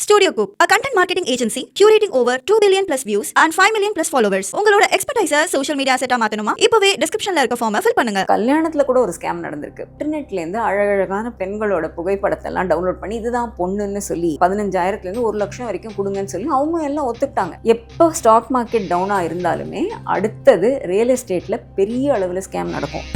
Studio Coop, a content marketing agency curating over 2 billion plus views and 5 million plus followers. உங்களோட எக்ஸ்பர்டைஸை social media செட்டா மாத்தணுமா? இப்பவே டிஸ்கிரிப்ஷன்ல இருக்க ஃபார்மை ஃபில் பண்ணுங்க. கல்யாணத்துல கூட ஒரு ஸ்கேம் நடந்திருக்கு. இன்டர்நெட்ல இருந்து அழகழகான பெண்களோட புகைப்படத்தை எல்லாம் டவுன்லோட் பண்ணி இதுதான் பொண்ணுன்னு சொல்லி 15,000 இருந்து 1 லட்சம் வரைக்கும் கொடுங்கன்னு சொல்லி அவங்க எல்லாம் ஒத்துக்கிட்டாங்க. எப்போ ஸ்டாக் மார்க்கெட் டவுனா இருந்தாலுமே அடுத்தது ரியல் எஸ்டேட்ல பெரிய அளவில் ஸ்கேம் நடக்கும்.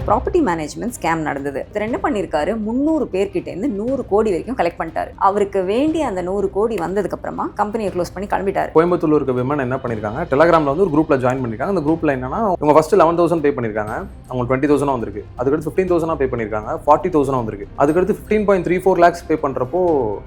ப்ராப்பர்ட்டி மேனேஜ்மெண்ட் ஸ்கேம் நடந்தது. இவர் என்ன பண்ணியிருக்காரு, 300 பேர்கிட்ட இருந்து 100 கோடி வரைக்கும் கலெக்ட் பண்ணிட்டாரு. அவருக்கு வேண்டிய அந்த 100 கோடி வந்ததுக்கு அப்புறமா கம்பெனியை க்ளோஸ் பண்ணி கிளம்பிட்டாரு. கோயம்புத்தூர்ல இருக்க விமன் என்ன பண்ணிருக்காங்க, டெலிகிராம்ல வந்து ஒரு குரூப்ல ஜாயின் பண்ணிருக்காங்க. அந்த குரூப்ல என்னன்னா, இவங்க ஃபர்ஸ்ட் 11,000 பே பண்ணிருக்காங்க, அவங்க 20,000 வந்திருக்கு. அதுக்கடுத்து 15,000 பே பண்ணிருக்காங்க, 40,000 வந்திருக்கு. அதுக்கடுத்து 15.34 lakhs பே பண்றப்போ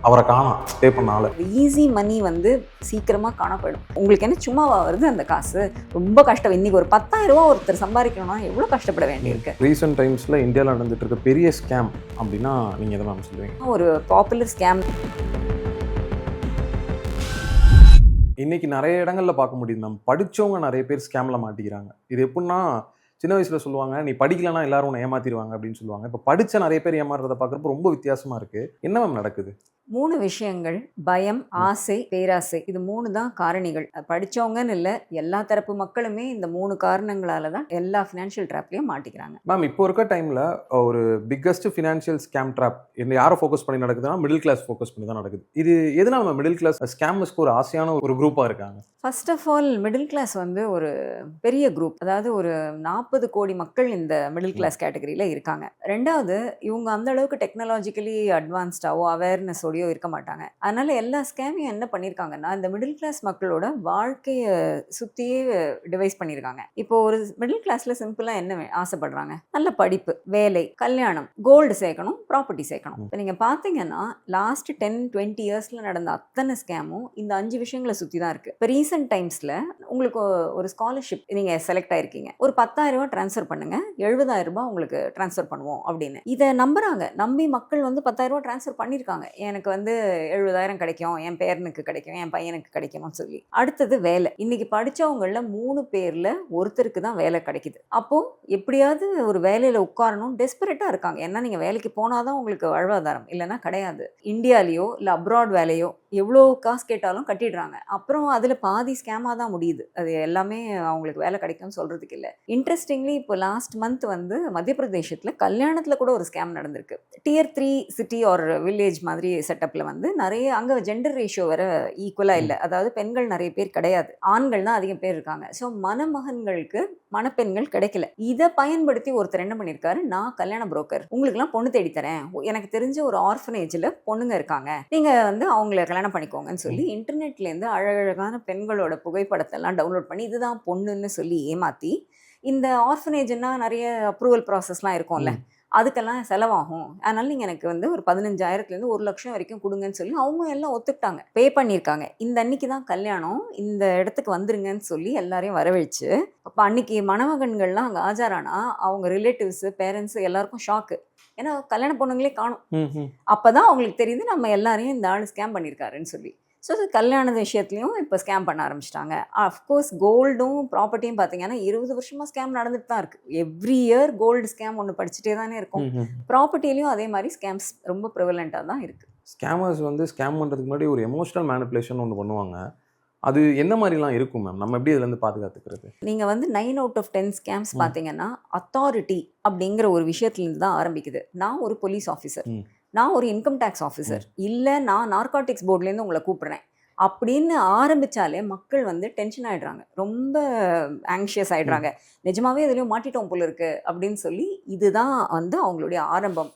அவரை காணோம். பே பண்ணால ஈஸி மணி வந்து சீக்கிரமா காண போயிடும். உங்களுக்கு என்ன சும்மாவா வருது அந்த காசு? ரொம்ப கஷ்டம். இன்னைக்கு ஒரு 10,000 ரூபா ஒருத்தர் சம்பாதிக்கணும்னா எவ்வளவு கஷ்டப்பட வேண்டியிருக்கு. ரீசெண்ட் டைம்ஸ்ல இந்தியாவில் நடந்துட்டு இருக்க பெரிய ஸ்கேம் அப்படின்னா நீங்க எதை மேம் சொல்லுவீங்க? ஒரு பாப்புலர் ஸ்கேம் இன்னைக்கு நிறைய இடங்கள்ல பார்க்க முடியுது மேம். படிச்சவங்க நிறைய பேர் ஸ்கேம்ல மாட்டிக்கிறாங்க. இது எப்படின்னா, சின்ன வயசுல சொல்லுவாங்க, நீ படிக்கலன்னா எல்லாரும் உன்னை ஏமாத்திடுவாங்க அப்படின்னு சொல்லுவாங்க. இப்போ படிச்ச நிறைய பேர் ஏமாறுறத பார்க்குறப்ப ரொம்ப வித்தியாசமா இருக்கு. என்ன மேம் நடக்குது? 3 விஷயங்கள்: பயம், ஆசை, பேராசை. இது 3 தான் காரணிகள். படிச்சவங்கன்னு இல்லை, எல்லா தரப்பு மக்களுமே இந்த 3 காரணங்களால தான் எல்லா ஃபினான்ஷியல் ட்ராப்லையும் மாட்டிக்கிறாங்க. மேம், இப்போ இருக்க டைம்ல ஒரு பிக்கஸ்ட் ஃபினான்ஷியல் ஸ்கேம் ட்ராப் என்ன யாரை ஃபோக்கஸ் பண்ணி நடக்குதுன்னா, மிடில் கிளாஸ் ஃபோக்கஸ் பண்ணி தான் நடக்குது. இது எதனால மிடில் கிளாஸ் ஸ்கேமர்ஸ்க்கு ஒரு ஆசையான ஒரு குரூப்பா இருக்காங்க? First of all, middle class வந்து ஒரு பெரிய குரூப். அதாவது ஒரு 40 கோடி மக்கள் இந்த மிடில் கிளாஸ் கேட்டகரியில் இருக்காங்க. ரெண்டாவது, இவங்க அந்த அளவுக்கு டெக்னாலஜிக்கலி அட்வான்ஸ்டாவோ அவேர்னஸோடையோ இருக்க மாட்டாங்க. அதனால எல்லா ஸ்கேமையும் என்ன பண்ணியிருக்காங்கன்னா, இந்த மிடில் கிளாஸ் மக்களோட வாழ்க்கையை சுற்றியே டிவைஸ் பண்ணியிருக்காங்க. இப்போ ஒரு மிடில் கிளாஸ்ல சிம்பிளாக என்ன ஆசைப்படுறாங்க? நல்ல படிப்பு, வேலை, கல்யாணம், கோல்டு சேர்க்கணும், ப்ராப்பர்ட்டி சேர்க்கணும். இப்போ நீங்கள் பார்த்தீங்கன்னா லாஸ்ட் 10-20 இயர்ஸில் நடந்த அத்தனை ஸ்கேமும் இந்த 5 விஷயங்களை சுற்றி தான் இருக்குது. இப்போ ரீசெண்ட் டைம்ஸில் உங்களுக்கு ஒரு ஸ்காலர்ஷிப் நீங்கள் செலக்ட் ஆயிருக்கீங்க, ஒரு 10,000 ரூபா ட்ரான்ஸ்ஃபர் பண்ணுங்க, 70,000 ரூபாய் உங்களுக்கு ட்ரான்ஸ்ஃபர் பண்ணுவோம் அப்படின்னு. இதை நம்புறாங்க. நம்பி மக்கள் வந்து 10,000 ரூபா ட்ரான்ஸ்ஃபர் பண்ணியிருக்காங்க. எனக்கு வந்து 70,000 கிடைக்கும், என் பேரனுக்கு கிடைக்கும், என் பையனுக்கு கிடைக்கும்னு சொல்லி. அடுத்தது வேலை. இன்னைக்கு படிச்சவங்கள 3 பேர்ல ஒருத்தருக்கு தான் வேலை கிடைக்குது. அப்போ எப்படியாவது ஒரு வேலையில உட்காரணும் டெஸ்பரேட்டா இருக்காங்க. ஏன்னா நீங்க வேலைக்கு போனாதான் உங்களுக்கு வாழ்வாதாரம், இல்லைன்னா கிடையாது. இந்தியாலேயோ இல்லை அப்ராட் வேலையோ எவ்வளோ காசு கேட்டாலும் கட்டிடுறாங்க. அப்புறம் அதில் பாதி ஸ்கேமாக தான் முடியுது. அது எல்லாமே அவங்களுக்கு வேலை கிடைக்கும்னு சொல்கிறதுக்கு இல்லை. இன்ட்ரெஸ்டிங்லி இப்போ லாஸ்ட் மந்த் வந்து மத்திய பிரதேசத்தில் கல்யாணத்தில் கூட ஒரு ஸ்கேம் நடந்திருக்கு. Tier 3 சிட்டி ஒரு வில்லேஜ் மாதிரி செட்டப்பில் வந்து நிறைய அங்கே ஜெண்டர் ரேஷியோ வேற ஈக்குவலாக இல்லை. அதாவது பெண்கள் நிறைய பேர் கிடையாது, ஆண்கள் தான் அதிகம் பேர் இருக்காங்க. ஸோ மணமகன்களுக்கு மணப்பெண்கள் கிடைக்கல. இதை பயன்படுத்தி ஒருத்தர் என்ன பண்ணியிருக்காரு, நான் கல்யாண புரோக்கர், உங்களுக்குலாம் பொண்ணு தேடி தரேன், எனக்கு தெரிஞ்ச ஒரு ஆர்ஃபனேஜில் பொண்ணுங்க இருக்காங்க, நீங்கள் வந்து அவங்கள கல்யாணம் பண்ணிக்கோங்கன்னு சொல்லி இன்டர்நெட்லேருந்து அழகழகான பெண்களோட புகைப்படத்தை எல்லாம் டவுன்லோட் பண்ணி இதுதான் பொண்ணுன்னு சொல்லி ஏமாற்றி, இந்த ஆர்ஃபனேஜ்னா நிறைய அப்ரூவல் ப்ராசஸ்லாம் இருக்கும்ல, அதுக்கெல்லாம் செலவாகும், அதனால நீங்கள் எனக்கு வந்து ஒரு 15,000 1 லட்சம் வரைக்கும் கொடுங்கன்னு சொல்லி அவங்க எல்லாம் ஒத்துக்கிட்டாங்க, பே பண்ணியிருக்காங்க. இந்த அன்னைக்கு தான் கல்யாணம், இந்த இடத்துக்கு வந்துருங்கன்னு சொல்லி எல்லாரையும் வரவழைச்சு, அப்போ அன்னைக்கு மணமகன்கள்லாம் அங்கே ஆஜரானா அவங்க ரிலேட்டிவ்ஸு, பேரண்ட்ஸு எல்லாருக்கும் ஷாக்கு. ஏன்னா கல்யாண பொண்ணுங்களே காணும். அப்போதான் அவங்களுக்கு தெரியுது நம்ம எல்லாரையும் இந்த ஆள் ஸ்கேம் பண்ணியிருக்காருன்னு சொல்லி. ஸோ கல்யாண விஷயத்துலையும் இப்போ ஸ்கேம் பண்ண ஆரம்பிச்சிட்டாங்க. அஃப்கோர்ஸ் கோல்டும் ப்ராப்பர்ட்டியும் பார்த்தீங்கன்னா 20 வருஷமாக ஸ்கேம் நடந்துட்டு தான் இருக்குது. எவ்ரி இயர் கோல்டு ஸ்கேம் ஒன்று படிச்சுட்டே தானே இருக்கும். ப்ராப்பர்ட்டிலையும் அதே மாதிரி ஸ்கேம்ஸ் ரொம்ப ப்ரிவலண்ட்டாக தான் இருக்குது. ஸ்கேமர்ஸ் வந்து ஸ்கேம் பண்ணுறதுக்கு முன்னாடி ஒரு எமோஷனல் மேனிப்புலேஷன் ஒன்று பண்ணுவாங்க. அது என்ன மாதிரிலாம் இருக்கும் மேம்? நம்ம எப்படி இதுலேருந்து பாதுகாத்துக்கிறது? நீங்கள் வந்து 9 out of 10 ஸ்கேம்ஸ் பார்த்தீங்கன்னா அத்தாரிட்டி அப்படிங்கிற ஒரு விஷயத்துலேருந்து தான் ஆரம்பிக்குது. நான் ஒரு போலீஸ் ஆஃபீஸர், நான் ஒரு இன்கம் டேக்ஸ் ஆஃபீஸர், இல்லை நான் நார்காட்டிக்ஸ் போர்ட்லேருந்து உங்களை கூப்பிட்றேன் அப்படின்னு ஆரம்பித்தாலே மக்கள் வந்து டென்ஷன் ஆகிடுறாங்க, ரொம்ப ஆங்ஷியஸ் ஆகிடுறாங்க. நிஜமாவே இதுலேயும் மாட்டிட்டோம் போல இருக்கு அப்படின்னு சொல்லி இதுதான் வந்து அவங்களுடைய ஆரம்பம்.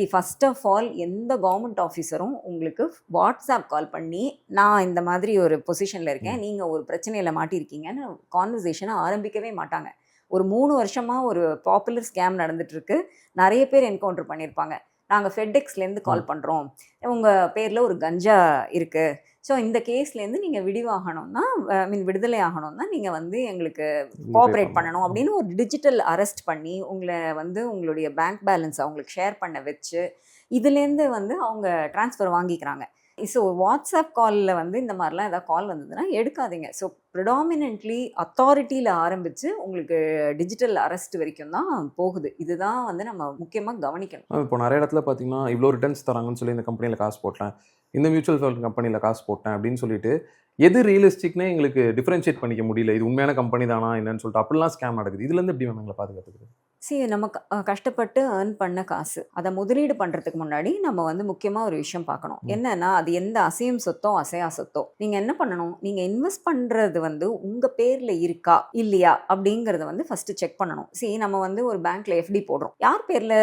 ஃபர்ஸ்ட் ஆஃப் ஆல், எந்த கவர்மெண்ட் ஆஃபீஸரும் உங்களுக்கு வாட்ஸ்அப் கால் பண்ணி நான் இந்த மாதிரி ஒரு பொசிஷனில் இருக்கேன், நீங்கள் ஒரு பிரச்சனையில் மாட்டியிருக்கீங்கன்னு கான்வர்சேஷனை ஆரம்பிக்கவே மாட்டாங்க. ஒரு 3 வருஷமாக ஒரு பாப்புலர் ஸ்கேம் நடந்துட்டுருக்கு. நிறைய பேர் என்கவுண்டர் பண்ணியிருப்பாங்க. நாங்கள் ஃபெட்எக்ஸ்லேருந்து கால் பண்ணுறோம், உங்கள் பேரில் ஒரு கஞ்சா இருக்குது, ஸோ இந்த கேஸ்லேருந்து நீங்கள் விடுதலை ஆகணும்னா நீங்கள் வந்து எங்களுக்கு கோஆப்ரேட் பண்ணணும் அப்படின்னு ஒரு டிஜிட்டல் அரெஸ்ட் பண்ணி உங்களை வந்து உங்களுடைய பேங்க் பேலன்ஸ் அவங்களுக்கு ஷேர் பண்ண வச்சு இதுலேருந்து வந்து அவங்க ட்ரான்ஸ்ஃபர் வாங்கிக்கிறாங்க. ஸோ வாட்ஸ்அப் காலில் வந்து இந்த மாதிரிலாம் ஏதாவது கால் வந்ததுன்னா எடுக்காதீங்க. ஸோ ப்ரிடாமினென்ட்லி அத்தாரிட்டியில் ஆரம்பித்து உங்களுக்கு டிஜிட்டல் அரெஸ்ட் வரைக்கும் தான் போகுது. இதுதான் வந்து நம்ம முக்கியமாக கவனிக்கணும். இப்போ நிறைய இடத்துல பார்த்தீங்கன்னா இவ்வளோ ரிட்டர்ன்ஸ் தராங்கன்னு சொல்லி இந்த கம்பெனியில் காசு போட்டேன், இந்த மியூச்சுவல் ஃபண்ட் கம்பெனியில் காசு போட்டேன் அப்படின்னு சொல்லிட்டு எது ரியலிஸ்டிக்னே எங்களுக்கு டிஃபரன்ஷியேட் பண்ணிக்க முடியல, இது உண்மையான கம்பெனி தானா என்னன்னு சொல்லிட்டு அப்படிலாம் ஸ்கேம் நடக்குது. இதுலேருந்து எப்படி வேணும் எங்களை பாதுகாத்துக்கிறது? நம்ம கஷ்டப்பட்டு ஏர்ன் பண்ண காசு அதை முதலீடு பண்ணுறதுக்கு முன்னாடி நம்ம வந்து முக்கியமாக ஒரு விஷயம் பார்க்கணும். என்னன்னா அது எந்த அசையும் சொத்தோ அசையா சொத்தோ நீங்கள் என்ன பண்ணணும், நீங்கள் இன்வெஸ்ட் பண்ணுறது வந்து உங்கள் பேரில் இருக்கா இல்லையா அப்படிங்கிறத வந்து ஃபஸ்ட்டு செக் பண்ணணும். நம்ம வந்து ஒரு பேங்க்ல எஃப்டி போடுறோம், யார் பேரில்,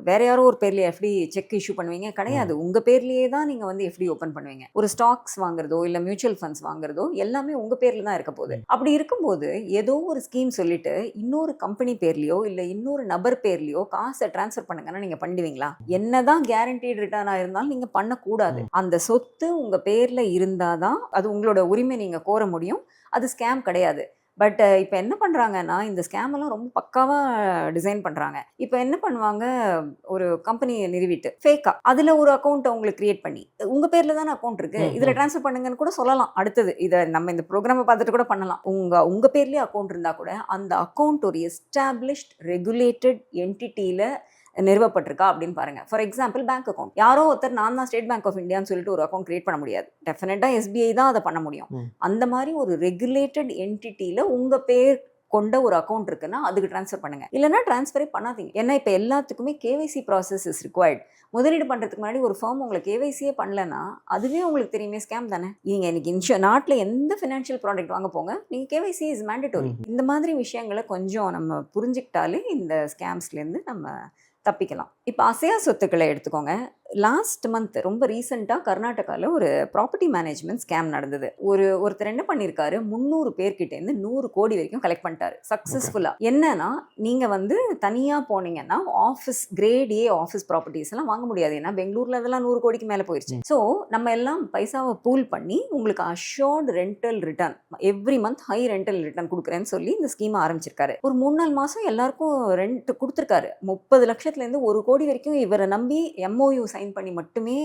வேற யாரோ ஒரு பேர்ல எஃப்டி செக் இஷ்யூ பண்ணுவீங்க கிடையாது, உங்கள் பேர்லேயே தான் நீங்கள் வந்து எஃப்டி ஓப்பன் பண்ணுவீங்க. ஒரு ஸ்டாக்ஸ் வாங்குறதோ இல்லை மியூச்சுவல் ஃபண்ட்ஸ் வாங்குறதோ எல்லாமே உங்கள் பேரில் தான் இருக்க போகுது. அப்படி இருக்கும்போது ஏதோ ஒரு ஸ்கீம் சொல்லிட்டு இன்னொரு கம்பெனி பேர்லையோ இல்லை இன்னொரு நபர் பேர்லயோ காசை டிரான்ஸ்ஃபர் பண்ணுங்கன்னா நீங்க பண்ணுவீங்களா? என்னதான் கேரண்டீட் ரிட்டர்னா இருந்தாலும் நீங்க பண்ணக்கூடாது. அந்த சொத்து உங்க பேர்ல இருந்தாதான் அது உங்களோட உரிமை நீங்க கோர முடியும். அது ஸ்கேம் கிடையாது. பட் இப்போ என்ன பண்ணுறாங்கன்னா இந்த ஸ்கேம் எல்லாம் ரொம்ப பக்காவாக டிசைன் பண்ணுறாங்க. இப்போ என்ன பண்ணுவாங்க, ஒரு கம்பெனியை நிறுவிட்டு ஃபேக்காக அதில் ஒரு அக்கௌண்ட்டை உங்களுக்கு கிரியேட் பண்ணி உங்கள் பேரில் தானே அக்கௌண்ட் இருக்குது, இதில் ட்ரான்ஸ்ஃபர் பண்ணுங்கன்னு கூட சொல்லலாம். அடுத்தது இதை நம்ம இந்த ப்ரோக்ராமை பார்த்துட்டு கூட பண்ணலாம். உங்கள் பேர்லேயே அக்கௌண்ட் இருந்தால் கூட அந்த அக்கௌண்ட் ஒரு எஸ்டாப்ளிஷ்ட் ரெகுலேட்டட் என்டிட்டியில் நிறுவப்பட்டிருக்கா அப்படின்னு பாருங்க. ஃபார் எக்ஸாம்பிள் பேங்க் அக்கௌண்ட், யாரோ ஒருத்தர் நான் தான் ஸ்டேட் பேங்க் ஆஃப் இந்தியான்னு சொல்லிட்டு ஒரு அக்கௌண்ட் கிரியேட் பண்ண முடியாது. டெஃபினட்டாக எஸ்பிஐ தான் அதை பண்ண முடியும். அந்த மாதிரி ஒரு ரெகுலேட்டட் என்டிட்டியில் உங்கள் பேர் கொண்ட ஒரு அக்கௌண்ட் இருக்குன்னா அதுக்கு ட்ரான்ஸ்ஃபர் பண்ணுங்க, இல்லைன்னா ட்ரான்ஸ்ஃபரே பண்ணாதீங்க. ஏன்னா இப்போ எல்லாத்துக்குமே கேவைசி ப்ராசஸ் இஸ் ரிக்வயர்ட். முதலீடு பண்ணுறதுக்கு முன்னாடி ஒரு ஃபார்ம் உங்களுக்கு கேவைசியே பண்ணலன்னா அதுவே உங்களுக்கு தெரியுமே ஸ்கேம் தானே. நீங்கள் இன்னைக்கு நாட்டில் எந்த ஃபினான்ஷியல் ப்ராடக்ட் வாங்க போங்க, நீங்கள் கேவைசி இஸ் மேண்டேட்டரி. இந்த மாதிரி விஷயங்களை கொஞ்சம் நம்ம புரிஞ்சுக்கிட்டாலே இந்த ஸ்கேம்ஸ்லேருந்து நம்ம தப்பிக்கலாம். இப்போ அசையா சொத்துக்களை எடுத்துக்கோங்க. லாஸ்ட் மந்த் ரொம்ப ரீசெண்டாக கர்நாடகாவில் ஒரு ப்ராப்பர்ட்டி மேனேஜ்மெண்ட் ஸ்கேம் நடந்தது. ஒருத்தர் என்ன பண்ணியிருக்காரு, 300 பேர்கிட்டேருந்து 100 கோடி வரைக்கும் கலெக்ட் பண்ணிட்டாரு சக்ஸஸ்ஃபுல்லாக. என்னன்னா நீங்கள் வந்து தனியாக போனீங்கன்னா office grade A office properties எல்லாம் வாங்க முடியாது. ஏன்னா பெங்களூரில் அதெல்லாம் 100 கோடிக்கு மேலே போயிடுச்சு. ஸோ நம்ம எல்லாம் பைசாவை பூல் பண்ணி உங்களுக்கு assured rental return every month high rental return கொடுக்குறேன்னு சொல்லி இந்த ஸ்கீமை ஆரம்பிச்சிருக்காரு. ஒரு 3-4 மாதம் எல்லாருக்கும் ரெண்ட் கொடுத்துருக்காரு. 30 லட்சத்துலேருந்து 1 கோடி வரைக்கும் இவரை நம்பி MOU சைன் பண்ணி மட்டுமே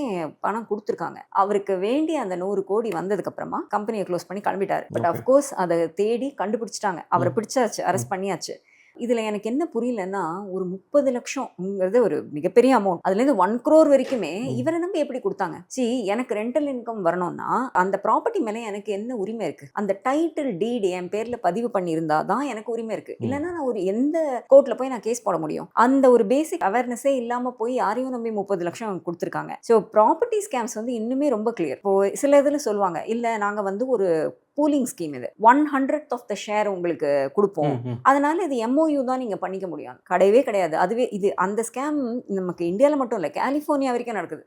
பணம் கொடுத்துருக்காங்க. அவருக்கு வேண்டிய அந்த 100 கோடி வந்ததுக்கு அப்புறமா கம்பெனியை க்ளோஸ் பண்ணி கிளம்பிட்டாரு. பட் அஃப்கோர்ஸ் அதை தேடி கண்டுபிடிச்சிட்டாங்க, அவரை பிடிச்சாச்சு, அரெஸ்ட் பண்ணியாச்சு. இதில் எனக்கு என்ன புரியலன்னா, ஒரு 30 லட்சம்ங்கிறது ஒரு மிகப்பெரிய அமௌண்ட். அதுலேருந்து 1 crore வரைக்குமே இவரை நம்பி எப்படி கொடுத்தாங்க? எனக்கு ரெண்டல் இன்கம் வரணும்னா அந்த ப்ராப்பர்ட்டி மேலே எனக்கு என்ன உரிமை இருக்குது? அந்த டைட்டில் டீட் என் பேரில் பதிவு பண்ணியிருந்தா தான் எனக்கு உரிமை இருக்குது. இல்லைன்னா நான் ஒரு எந்த கோர்ட்டில் போய் நான் கேஸ் போட முடியும்? அந்த ஒரு பேசிக் அவேர்னஸே இல்லாமல் போய் யாரையும் நம்பி 30 லட்சம் கொடுத்துருக்காங்க. ஸோ ப்ராப்பர்ட்டி ஸ்கேம்ஸ் வந்து இன்னுமே ரொம்ப கிளியர். இப்போ சில இதில் சொல்லுவாங்க, இல்லை நாங்கள் வந்து ஒரு பூலிங் ஸ்கீம், இது 1/100th ஆஃப் த ஷேர் உங்களுக்கு கொடுப்போம், அதனால இது MOU தான் நீங்க பண்ணிக்க முடியும். கிடையவே கிடையாது. அதுவே இது அந்த ஸ்கேம் நமக்கு இந்தியாவில் மட்டும் இல்லை, கலிஃபோர்னியா வரைக்கும் நடக்குது,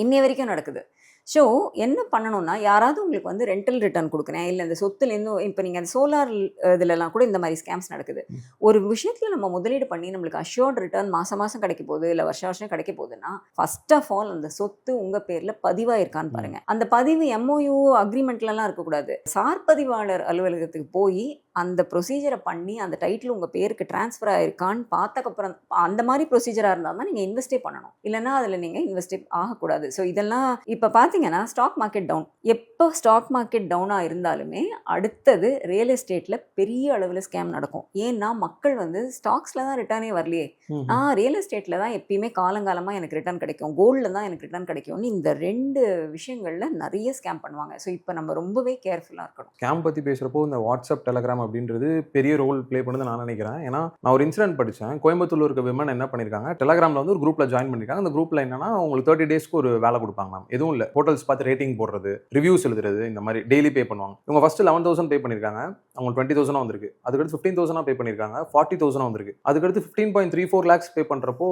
இன்னைய வரைக்கும் நடக்குது. ஸோ என்ன பண்ணணும்னா, யாராவது உங்களுக்கு வந்து ரெண்டல் ரிட்டர்ன் கொடுக்குறேன், இல்லை இந்த சொத்துலேருந்து, இப்போ நீங்கள் அந்த சோலார் இதுலலாம் கூட இந்த மாதிரி ஸ்கேம்ஸ் நடக்குது. ஒரு விஷயத்தில் நம்ம முதலீடு பண்ணி நம்மளுக்கு அஷ்யோர்ட் ரிட்டர்ன் மாதம் கிடைக்க போகுது, இல்லை வருஷம் கிடைக்க போகுதுன்னா ஃபர்ஸ்ட் ஆஃப் ஆல் அந்த சொத்து உங்கள் பேரில் பதிவாயிருக்கான்னு பாருங்கள். அந்த பதிவு MOU அக்ரிமெண்ட்லலாம் இருக்கக்கூடாது. சார் பதிவாளர் அலுவலகத்துக்கு போய் அந்த ப்ரொசீஜரை பண்ணி அந்த டைட்டில் உங்கள் பேருக்கு டிரான்ஸ்ஃபர் ஆயிருக்கான்னு பார்த்தக்கப்புறம், அந்த மாதிரி ப்ரொசீஜராக இருந்தால் தான் நீங்கள் இன்வெஸ்டே பண்ணணும், இல்லைன்னா அதில் நீங்கள் இன்வெஸ்டே ஆகக்கூடாது. ஸோ இதெல்லாம் இப்போ பார்த்தீங்கன்னா ஸ்டாக் மார்க்கெட் டவுன், எப்போ ஸ்டாக் மார்க்கெட் டவுனாக இருந்தாலுமே அடுத்தது ரியல் எஸ்டேட்டில் பெரிய அளவில் ஸ்கேம் நடக்கும். ஏன்னா மக்கள் வந்து ஸ்டாக்ஸில் தான் ரிட்டர்னே வரலையே, நான் ரியல் எஸ்டேட்டில் தான் எப்பயுமே காலங்காலமாக எனக்கு ரிட்டர்ன் கிடைக்கும், கோல்டில் தான் எனக்கு ரிட்டர்ன் கிடைக்கும்னு இந்த 2 விஷயங்களில் நிறைய ஸ்கேம் பண்ணுவாங்க. ஸோ இப்போ நம்ம ரொம்பவே கேர்ஃபுல்லாக இருக்கணும். ஸ்கேம் பற்றி பேசுகிறப்போ இந்த வாட்ஸ்அப் டெலகிராம் அப்படின்றது பெரிய ரோல் ப்ளே பண்ணுது நான் நினைக்கிறேன். ஏன்னா நான் ஒரு இன்சிடென்ட் படித்தேன். கோயம்புத்தூர்ல இருக்க விமன் என்ன பண்ணியிருக்காங்க, டெலகிராமில் வந்து ஒரு குரூப்பில் ஜாயின் பண்ணியிருக்காங்க. அந்த குரூப்பில் என்னன்னா உங்களுக்கு 30 டேஸ்க்கு ஒரு வேலை கொடுப்பாங்க மேம். எதுவும் இல்லை, ஹோட்டல்ஸ் பார்த்து ரேட்டிங் போடுறது, ரிவ்யூஸ் எழுதுறது, இந்த மாதிரி டெய்லி பே பண்ணுவாங்க. இவங்க ஃபர்ஸ்ட் 11,000 பே பண்ணியிருக்காங்க, அவங்களுக்கு 20,000 வந்திருக்கு. அதுக்கடுத்து 15,000 பே பண்ணியிருக்காங்க, 40,000 வந்திருக்கு. அதுக்கடுத்து 15.34 lakhs பே பண்ணுறப்போ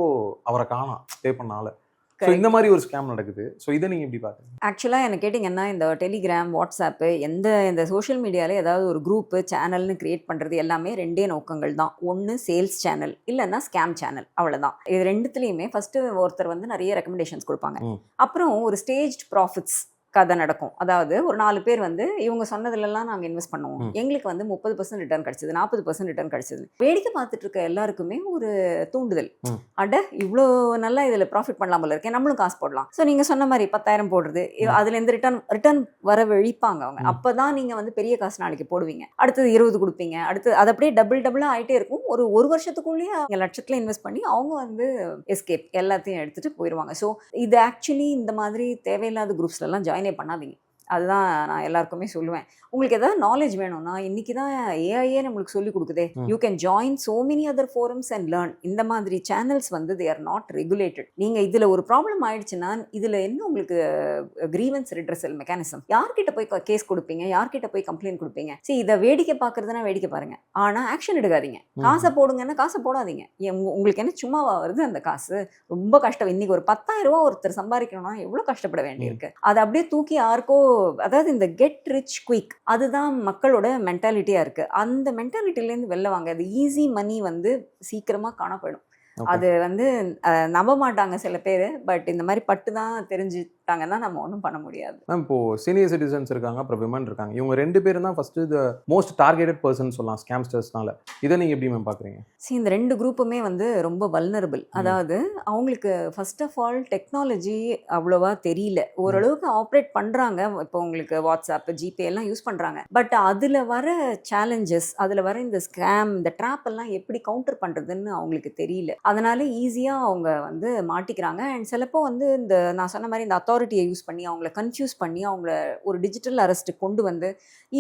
அவரை காணோம் பே பண்ணால. ஸோ இந்த மாதிரி ஒரு ஸ்கேம் நடக்குது. ஸோ இதை நீங்கள் எப்படி பார்க்குறீங்க? ஆக்சுவலாக எனக்கு கேட்டிங்கன்னா, இந்த டெலிகிராம், வாட்ஸ்அப்பு, இந்த சோஷியல் மீடியாவில் ஏதாவது ஒரு குரூப்பு சேனல்னு கிரியேட் பண்ணுறது எல்லாமே 2 நோக்கங்கள் தான். ஒன்று சேல்ஸ் சேனல், இல்லைன்னா ஸ்கேம் சேனல், அவ்வளோதான். இது 2த்துலேயுமே ஃபஸ்ட்டு ஒருத்தர் வந்து நிறைய ரெக்கமெண்டேஷன்ஸ் கொடுப்பாங்க. அப்புறம் ஒரு ஸ்டேஜ்ட் ப்ராஃபிட்ஸ் கதை நடக்கும். அதாவது ஒரு 4 பேர் வந்து இவங்க சொன்னதுலலாம் நாங்கள் இன்வெஸ்ட் பண்ணுவோம், எங்களுக்கு வந்து 30% ரிட்டர்ன் கிடைச்சது, 40% ரிட்டர்ன் கிடைச்சது. வேடிக்கை பார்த்துட்டு இருக்க எல்லாருக்குமே ஒரு தூண்டுதல், அட இவ்வளோ நல்லா இதில் ப்ராஃபிட் பண்ணலாம் போல இருக்கேன், நம்மளும் காசு போடலாம். ஸோ நீங்கள் சொன்ன மாதிரி 10,000 போடுறது, அதுலேருந்து ரிட்டர்ன் வர வழிப்பாங்க அவங்க. அப்போ தான் நீங்கள் வந்து பெரிய காசு நாளைக்கு போடுவீங்க, அடுத்தது 20 கொடுப்பீங்க, அடுத்து அது அப்படியே டபுளாக ஆகிட்டே இருக்கும். ஒரு வருஷத்துக்குள்ளேயே அவங்க லட்சத்தில் இன்வெஸ்ட் பண்ணி அவங்க வந்து எஸ்கேப் எல்லாத்தையும் எடுத்துகிட்டு போயிடுவாங்க. ஸோ இது ஆக்சுவலி இந்த மாதிரி தேவையில்லாத குரூப்ஸ்லாம் ஜாயினே பண்ணாதீங்க. அதுதான் நான் எல்லாருக்குமே சொல்லுவேன். உங்களுக்கு ஏதாவது நாலேஜ் வேணும்னா இன்னைக்கு தான் ஏஐயே நம்மளுக்கு சொல்லி கொடுக்குதே, you can join so many other forums and learn. இந்த மாதிரி சேனல்ஸ் வந்து தே ஆர் நாட் ரெகுலேட்டட். நீங்கள் இதில் ஒரு ப்ராப்ளம் ஆயிடுச்சுன்னா இதில் என்ன உங்களுக்கு கிரீவன்ஸ் ரிட்ரஸல் மெக்கானிசம், யார்கிட்ட போய் கேஸ் கொடுப்பீங்க, யார்கிட்ட போய் கம்ப்ளைண்ட் கொடுப்பீங்க? சரி, இதை வேடிக்கை பார்க்குறதுனா வேடிக்கை பாருங்க, ஆனால் ஆக்ஷன் எடுக்காதீங்க. காசை போடுங்கன்னா காசை போடாதீங்க. உங்களுக்கு என்ன சும்மாவா வருது அந்த காசு? ரொம்ப கஷ்டம். இன்னைக்கு ஒரு 10,000 ரூபா ஒருத்தர் சம்பாதிக்கணும்னா எவ்வளோ கஷ்டப்பட வேண்டியிருக்கு. அதை அப்படியே தூக்கி யாருக்கோ, அதாவது இந்த கெட் ரிச் குயிக், அதுதான் மக்களோட மென்டாலிட்டியா இருக்கு. அந்த மென்டாலிட்டிலேருந்து வெளில வாங்க. அது ஈஸி மணி வந்து சீக்கிரமா காணப்படும். அது வந்து நம்ப மாட்டாங்க சில பேர். பட் இந்த மாதிரி பட்டு தான் தெரிஞ்சுட்டாங்கன்னா நம்ம ஒன்றும் பண்ண முடியாது. மேம் இப்போ சீனியர் சிட்டிசன்ஸ் இருக்காங்க, அப்புறம் விமன் இருக்காங்க. இவங்க 2 பேரும் தான் first the most targeted person சொல்லலாம் ஸ்கேம்ஸ்டர்ஸ்னால. இதை நீங்க எப்படி மேம் பாக்குறீங்க? சரி, இந்த 2 குரூப்புமே வந்து ரொம்ப வல்னரபிள். அதாவது அவங்களுக்கு ஃபர்ஸ்ட் ஆஃப் ஆல் டெக்னாலஜி அவ்வளோவா தெரியல. ஓரளவுக்கு ஆப்ரேட் பண்றாங்க. இப்போ உங்களுக்கு வாட்ஸ்அப், ஜிபே எல்லாம் யூஸ் பண்றாங்க. பட் அதுல வர சேலஞ்சஸ், அதுல வர இந்த ஸ்கேம், இந்த ட்ராப் எல்லாம் எப்படி கவுண்டர் பண்றதுன்னு அவங்களுக்கு தெரியல. அதனால ஈஸியாக அவங்க வந்து மாட்டிக்கிறாங்க. அண்ட் சிலப்போ வந்து இந்த நான் சொன்ன மாதிரி இந்த அத்தாரிட்டியை யூஸ் பண்ணி அவங்கள கன்ஃபியூஸ் பண்ணி அவங்கள ஒரு டிஜிட்டல் அரெஸ்ட்டு கொண்டு வந்து,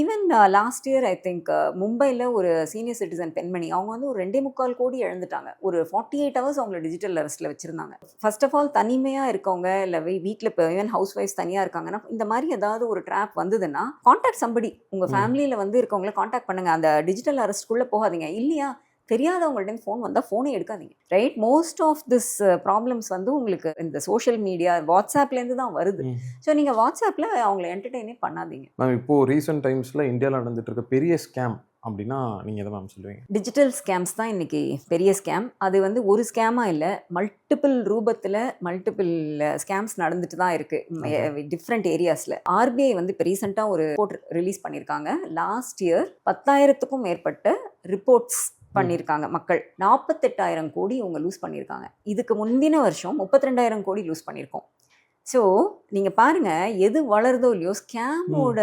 even last year I think மும்பையில் ஒரு சீனியர் சிட்டிசன் பெண்மணி அவங்க வந்து ஒரு 2.25 கோடி இழந்துட்டாங்க. ஒரு 48 ஹவர்ஸ் அவங்கள டிஜிட்டல் அரெஸ்ட்டில் வச்சுருந்தாங்க. ஃபர்ஸ்ட் ஆஃப் ஆல் தனிமையாக இருக்கவங்க, இல்லை வீட்டில் இப்போ ஈவன் ஹவுஸ் ஒய்ஃப்ஸ் தனியாக இருக்காங்கன்னா இந்த மாதிரி ஏதாவது ஒரு ட்ராப் வந்ததுன்னா கான்டாக்ட் சம்படி. உங்கள் ஃபேமிலியில் வந்து இருக்கவங்கள கான்டாக்ட் பண்ணுங்கள். அந்த டிஜிட்டல் அரெஸ்ட்குள்ளே போகாதீங்க. இல்லையா தெரியாதவங்கள்ட்ட ஃபோன் வந்தால் ஃபோனே எடுக்காதீங்க. Right? Most of this problems வந்து உங்களுக்கு இந்த சோஷியல் மீடியா வாட்ஸ்அப்லேருந்து தான் வருது. ஸோ நீங்கள் வாட்ஸ்அப்பில் அவங்கள என்டர்டெயினே பண்ணாதீங்க. மேம் இப்போது ரீசெண்ட் டைம்ஸில் இந்தியாவில் நடந்துட்டு இருக்க பெரிய ஸ்கேம் அப்படின்னா நீங்கள் எதை மேம் சொல்லுவீங்க? டிஜிட்டல் ஸ்கேம்ஸ் தான் இன்றைக்கி பெரிய ஸ்கேம். அது வந்து ஒரு ஸ்கேமாக இல்லை, மல்டிபிள் ரூபத்தில் மல்டிபிள் ஸ்கேம்ஸ் நடந்துட்டு தான் இருக்குது டிஃப்ரெண்ட் ஏரியாஸில். ஆர்பிஐ வந்து இப்போ ரீசெண்டாக ஒரு ரிப்போர்ட் ரிலீஸ் பண்ணியிருக்காங்க. லாஸ்ட் இயர் 10,000க்கும் மேற்பட்ட ரிப்போர்ட்ஸ் பண்ணியிருக்காங்க மக்கள். 48,000 கோடி இவங்க லூஸ் பண்ணியிருக்காங்க. இதுக்கு முந்தின வருஷம் 32,000 கோடி லூஸ் பண்ணியிருக்கோம். ஸோ நீங்கள் பாருங்கள், எது வளருதோ இல்லையோ ஸ்கேமோட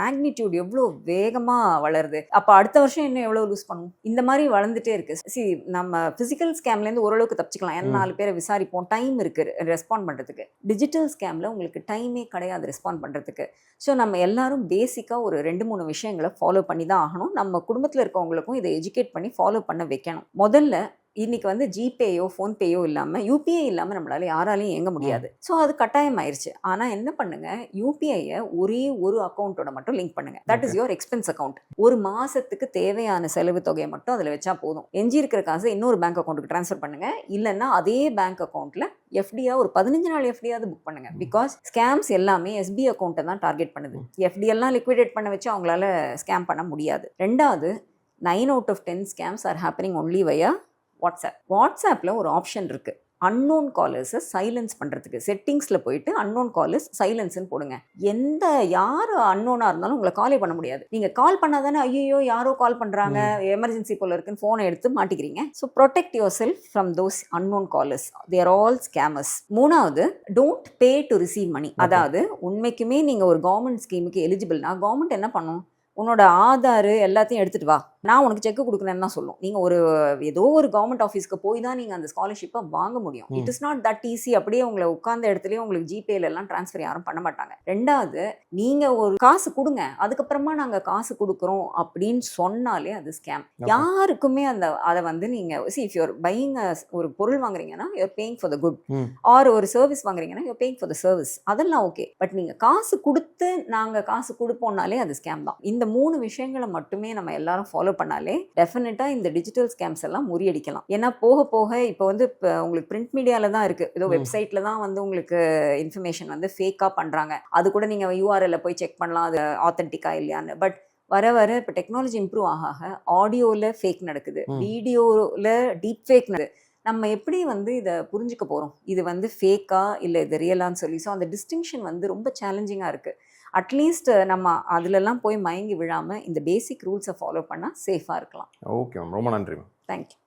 மேக்னிடியூட் எவ்வளோ வேகமாக வளருது. அப்போ அடுத்த வருஷம் இன்னும் எவ்வளோ லூஸ் பண்ணும்? இந்த மாதிரி வளர்ந்துட்டே இருக்குது. நம்ம ஃபிசிக்கல் ஸ்கேம்லேருந்து ஓரளவுக்கு தப்பிச்சுக்கலாம். ஏன்னா 4 பேரை விசாரிப்போம், டைம் இருக்குது ரெஸ்பாண்ட் பண்ணுறதுக்கு. டிஜிட்டல் ஸ்கேமில் உங்களுக்கு டைமே கிடையாது ரெஸ்பாண்ட் பண்ணுறதுக்கு. ஸோ நம்ம எல்லாரும் பேசிக்காக ஒரு 2-3 விஷயங்களை ஃபாலோ பண்ணி தான் ஆகணும். நம்ம குடும்பத்தில் இருக்கவங்களுக்கும் இதை எஜுகேட் பண்ணி ஃபாலோ பண்ண வைக்கணும். முதல்ல இன்னைக்கு வந்து ஜிபேயோ ஃபோன்பேயோ இல்லாமல், யூபிஐ இல்லாமல் நம்மளால யாராலையும் இயங்க முடியாது. ஸோ அது கட்டாயம் ஆயிடுச்சு. ஆனால் என்ன பண்ணுங்க, யூபிஐயை ஒரே ஒரு அக்கௌண்ட்டோட மட்டும் லிங்க் பண்ணுங்க. That is your expense account. ஒரு மாசத்துக்கு தேவையான செலவு தொகையை மட்டும் அதில் வச்சா போதும். எஞ்சி இருக்கிற காசு இன்னொரு பேங்க் அக்கௌண்ட்டுக்கு ட்ரான்ஸ்ஃபர் பண்ணுங்க. இல்லைன்னா அதே பேங்க் அக்கௌண்ட்ல எஃப்டியா ஒரு 15 நாள் எஃப்டியாவது புக் பண்ணுங்க. பிகாஸ் ஸ்கேம்ஸ் எல்லாமே எஸ்பி அக்கௌண்ட்டை தான் டார்கெட் பண்ணுது. எஃப்டி எல்லாம் லிக்விடேட் பண்ண வச்சு அவங்களால ஸ்கேம் பண்ண முடியாது. ரெண்டாவது, 9 out of 10 scams are happening only via வாட்ஸ்அப்பில் ஒரு ஆப்ஷன் இருக்குது, அன்னோன் காலர்ஸை சைலன்ஸ் பண்ணுறதுக்கு. செட்டிங்ஸில் போயிட்டு அன்னோன் காலர்ஸ் சைலன்ஸ்ன்னு போடுங்க. யார் அன்னோனாக இருந்தாலும் உங்களை காலே பண்ண முடியாது. நீங்கள் கால் பண்ணாதானே ஐயோ யாரோ கால் பண்ணுறாங்க, எமர்ஜென்சி போல இருக்குன்னு ஃபோனை எடுத்து மாட்டிக்கிறீங்க. So protect yourself from those unknown callers. They are all scammers. மூணாவது, don't pay to receive money. அதாவது உண்மைக்குமே நீங்கள் ஒரு கவர்மெண்ட் ஸ்கீமுக்கு எலிஜிபிள்னா கவர்மெண்ட் என்ன பண்ணும், உன்னோட ஆதார் எல்லாத்தையும் எடுத்துகிட்டு வா, நான் உனக்கு செக் கொடுக்குறேன்னு தான் சொல்லும். நீங்கள் ஏதோ ஒரு கவர்மெண்ட் ஆஃபீஸ்க்கு போய் தான் நீங்கள் அந்த ஸ்காலர்ஷிப்பை வாங்க முடியும். It is not that easy. அப்படியே உங்களை உட்கார்ந்த இடத்துலயே உங்களுக்கு ஜிபேல எல்லாம் ட்ரான்ஸ்ஃபர் யாரும் பண்ண மாட்டாங்க. ரெண்டாவது, நீங்கள் ஒரு காசு கொடுங்க, அதுக்கப்புறமா நாங்கள் காசு கொடுக்குறோம் அப்படின்னு சொன்னாலே அது ஸ்கேம். யாருக்குமே அதை வந்து நீங்கள் இஃப் யூர் பையிங் ஒரு பொருள் வாங்குறீங்கன்னா you're paying for the good, or ஒரு சர்வீஸ் வாங்குறீங்கன்னா you're paying for the service, அதெல்லாம் ஓகே. பட் நீங்கள் காசு கொடுத்து நாங்கள் காசு கொடுப்போம்னாலே அது ஸ்கேம் தான். இந்த 3 விஷயங்களை மட்டுமே நம்ம எல்லாரும் ஃபாலோ பண்ணாலே டெஃபினட்டா இந்த டிஜிட்டல் ஸ்கேம்ஸ் எல்லாம் முறியடிக்கலாம். ஏன்னா போக போக இப்போ வந்து உங்களுக்கு பிரிண்ட் மீடியால தான் இருக்கு, ஏதோ வெப்சைட்ல தான் வந்து உங்களுக்கு இன்ஃபர்மேஷன் வந்து ஃபேக்கா பண்றாங்க. அது கூட நீங்க URL போய் செக் பண்ணலாம் அது ஆத்தென்டிக்கா இல்லையான்னு. பட் வர வர இப்போ டெக்னாலஜி இம்ப்ரூவ் ஆக ஆடியோவில் ஃபேக் நடக்குது, வீடியோவில் டீப் ஃபேக் நடக்குது. நம்ம எப்படி வந்து இதை புரிஞ்சுக்க போகிறோம், இது வந்து ஃபேக்கா இல்லை இது ரியலான்னு சொல்லி. ஸோ அந்த டிஸ்டிங்ஷன் வந்து ரொம்ப சேலஞ்சிங்காக இருக்குது. அட்லீஸ்ட் நம்ம அதுலலாம் போய் மயங்கி விழாமல் இந்த பேசிக் ரூல்ஸை ஃபாலோ பண்ணால் சேஃபாக இருக்கலாம். ஓகே மேம், ரொம்ப நன்றி மேம். தேங்க்யூ.